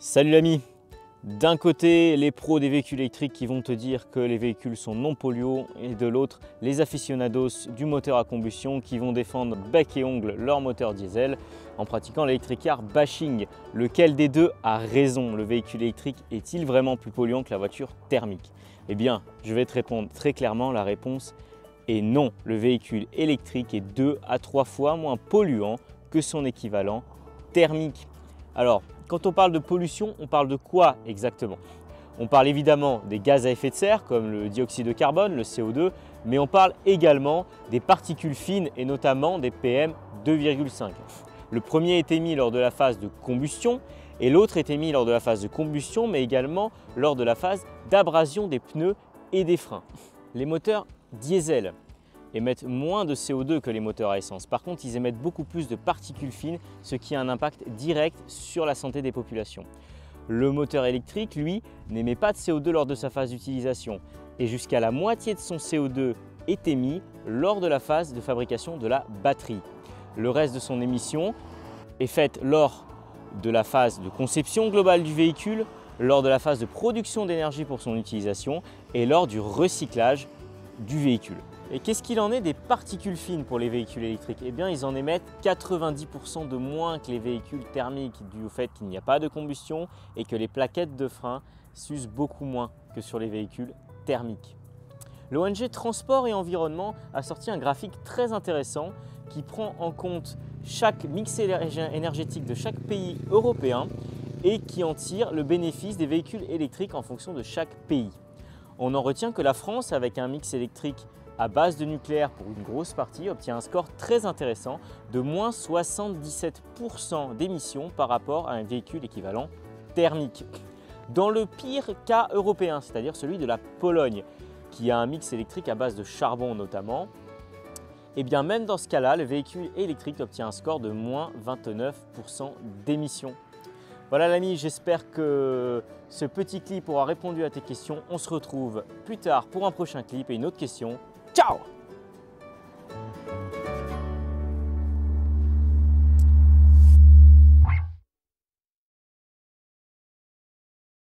Salut l'ami! D'un côté, les pros des véhicules électriques qui vont te dire que les véhicules sont non polluants et de l'autre, les aficionados du moteur à combustion qui vont défendre bec et ongle leur moteur diesel en pratiquant l'électric car bashing. Lequel des deux a raison? Le véhicule électrique est-il vraiment plus polluant que la voiture thermique? Eh bien, je vais te répondre très clairement, la réponse est non. Le véhicule électrique est 2 à 3 fois moins polluant que son équivalent thermique. Alors, quand on parle de pollution, on parle de quoi exactement? On parle évidemment des gaz à effet de serre comme le dioxyde de carbone, le CO2, mais on parle également des particules fines et notamment des PM 2,5. Le premier est émis lors de la phase de combustion et l'autre est émis lors de la phase de combustion mais également lors de la phase d'abrasion des pneus et des freins. Les moteurs diesel émettent moins de CO2 que les moteurs à essence. Par contre, ils émettent beaucoup plus de particules fines, ce qui a un impact direct sur la santé des populations. Le moteur électrique, lui, n'émet pas de CO2 lors de sa phase d'utilisation et jusqu'à la moitié de son CO2 est émis lors de la phase de fabrication de la batterie. Le reste de son émission est faite lors de la phase de conception globale du véhicule, lors de la phase de production d'énergie pour son utilisation et lors du recyclage du véhicule. Et qu'est-ce qu'il en est des particules fines pour les véhicules électriques? Eh bien, ils en émettent 90% de moins que les véhicules thermiques dû au fait qu'il n'y a pas de combustion et que les plaquettes de frein s'usent beaucoup moins que sur les véhicules thermiques. L'ONG Transport et Environnement a sorti un graphique très intéressant qui prend en compte chaque mix énergétique de chaque pays européen et qui en tire le bénéfice des véhicules électriques en fonction de chaque pays. On en retient que la France, avec un mix électrique à base de nucléaire pour une grosse partie, obtient un score très intéressant de moins 77% d'émissions par rapport à un véhicule équivalent thermique. Dans le pire cas européen, c'est-à-dire celui de la Pologne, qui a un mix électrique à base de charbon notamment, et bien même dans ce cas-là, le véhicule électrique obtient un score de moins 29% d'émissions. Voilà l'ami, j'espère que ce petit clip aura répondu à tes questions. On se retrouve plus tard pour un prochain clip et une autre question. Ciao!